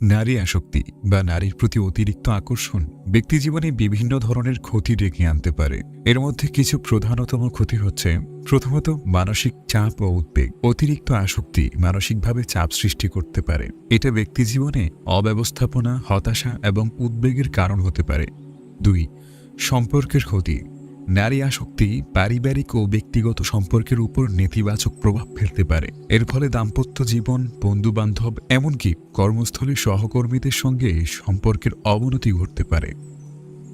নারী আসক্তি বা নারীর প্রতি অতিরিক্ত আকর্ষণ ব্যক্তিজীবনে বিভিন্ন ধরনের ক্ষতি ডেকে আনতে পারে। এর মধ্যে কিছু প্রধানতম ক্ষতি হচ্ছে, প্রথমত মানসিক চাপ ও উদ্বেগ। অতিরিক্ত আসক্তি মানসিকভাবে চাপ সৃষ্টি করতে পারে। এটা ব্যক্তিজীবনে অব্যবস্থাপনা, হতাশা এবং উদ্বেগের কারণ হতে পারে। 2. সম্পর্কের ক্ষতি। নারী আসক্তি পারিবারিক ও ব্যক্তিগত সম্পর্কের উপর নেতিবাচক প্রভাব ফেলতে পারে। এর ফলে দাম্পত্য জীবন, বন্ধুবান্ধব, এমনকি কর্মস্থলে সহকর্মীদের সঙ্গে সম্পর্কের অবনতি ঘটতে পারে।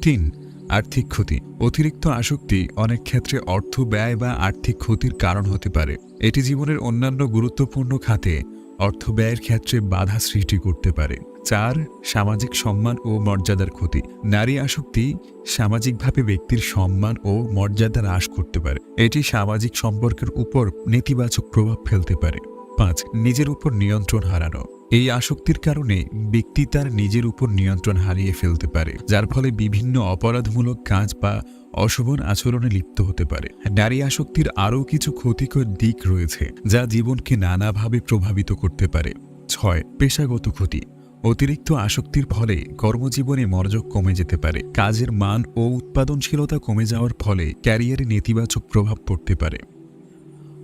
3. আর্থিক ক্ষতি। অতিরিক্ত আসক্তি অনেক ক্ষেত্রে অর্থ ব্যয় বা আর্থিক ক্ষতির কারণ হতে পারে। এটি জীবনের অন্যান্য গুরুত্বপূর্ণ খাতে অর্থ ব্যয়ের ক্ষেত্রে বাধা সৃষ্টি করতে পারে। 4. সামাজিক সম্মান ও মর্যাদার ক্ষতি। নারী আসক্তি সামাজিকভাবে ব্যক্তির সম্মান ও মর্যাদা হ্রাস করতে পারে। এটি সামাজিক সম্পর্কের উপর নেতিবাচক প্রভাব ফেলতে পারে। 5. নিজের উপর নিয়ন্ত্রণ হারানো। এই আসক্তির কারণে ব্যক্তি তার নিজের উপর নিয়ন্ত্রণ হারিয়ে ফেলতে পারে, যার ফলে বিভিন্ন অপরাধমূলক কাজ বা অশোভন আচরণে লিপ্ত হতে পারে। নারী আসক্তির আরও কিছু ক্ষতিকর দিক রয়েছে যা জীবনকে নানাভাবে প্রভাবিত করতে পারে। 6. পেশাগত ক্ষতি। অতিরিক্ত আসক্তির ফলে কর্মজীবনে মনোযোগ কমে যেতে পারে। কাজের মান ও উৎপাদনশীলতা কমে যাওয়ার ফলে ক্যারিয়ারে নেতিবাচক প্রভাব পড়তে পারে।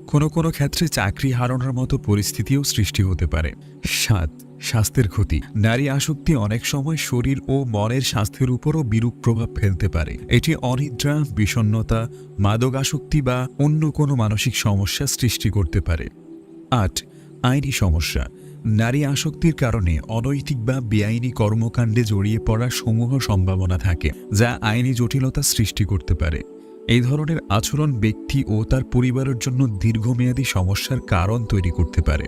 কোনো কোনো ক্ষেত্রে চাকরি হারানোর মতো পরিস্থিতিও সৃষ্টি হতে পারে। 7. স্বাস্থ্যের ক্ষতি। নারী আসক্তি অনেক সময় শরীর ও মনের স্বাস্থ্যের উপরও বিরূপ প্রভাব ফেলতে পারে। এটি অনিদ্রা, বিষণ্ণতা, মাদক আসক্তি বা অন্য কোনো মানসিক সমস্যা সৃষ্টি করতে পারে। 8. আইনি সমস্যা। নারী আসক্তির কারণে অনৈতিক বা বেআইনি কর্মকাণ্ডে জড়িয়ে পড়ার সমূহ সম্ভাবনা থাকে, যা আইনি জটিলতা সৃষ্টি করতে পারে। এই ধরনের আচরণ ব্যক্তি ও তার পরিবারের জন্য দীর্ঘমেয়াদী সমস্যার কারণ তৈরি করতে পারে।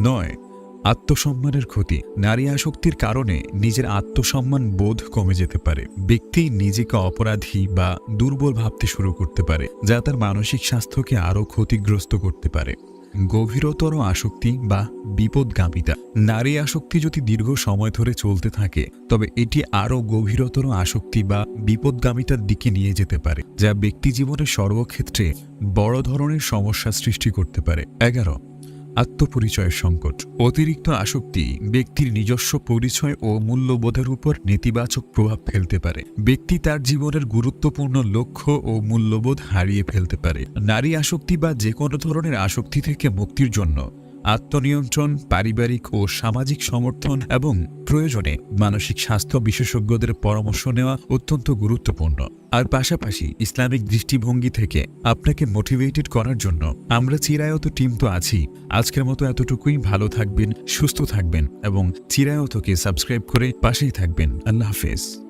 9. আত্মসম্মানের ক্ষতি। নারী আসক্তির কারণে নিজের আত্মসম্মান বোধ কমে যেতে পারে। ব্যক্তি নিজেকে অপরাধী বা দুর্বল ভাবতে শুরু করতে পারে, যা তার মানসিক স্বাস্থ্যকে আরও ক্ষতিগ্রস্ত করতে পারে। গভীরতর আসক্তি বা বিপদগামিতা। নারী আসক্তি যদি দীর্ঘ সময় ধরে চলতে থাকে, তবে এটি আরও গভীরতর আসক্তি বা বিপদগামিতার দিকে নিয়ে যেতে পারে, যা ব্যক্তি জীবনের সর্বক্ষেত্রে বড় ধরনের সমস্যা সৃষ্টি করতে পারে। 11. আত্মপরিচয়ের সংকট। অতিরিক্ত আসক্তি ব্যক্তির নিজস্ব পরিচয় ও মূল্যবোধের উপর নেতিবাচক প্রভাব ফেলতে পারে। ব্যক্তি তার জীবনের গুরুত্বপূর্ণ লক্ষ্য ও মূল্যবোধ হারিয়ে ফেলতে পারে। নারী আসক্তি বা যে কোনো ধরনের আসক্তি থেকে মুক্তির জন্য আত্মনিয়ন্ত্রণ, পারিবারিক ও সামাজিক সমর্থন এবং প্রয়োজনে মানসিক স্বাস্থ্য বিশেষজ্ঞদের পরামর্শ নেওয়া অত্যন্ত গুরুত্বপূর্ণ। আর পাশাপাশি ইসলামিক দৃষ্টিভঙ্গি থেকে আপনাকে মোটিভেটেড করার জন্য আমরা চিরায়ত টিম তো আছি। আজকের মতো এতটুকুই। ভালো থাকবেন, সুস্থ থাকবেন এবং চিরায়তকে সাবস্ক্রাইব করে পাশেই থাকবেন। আল্লাহ হাফেজ।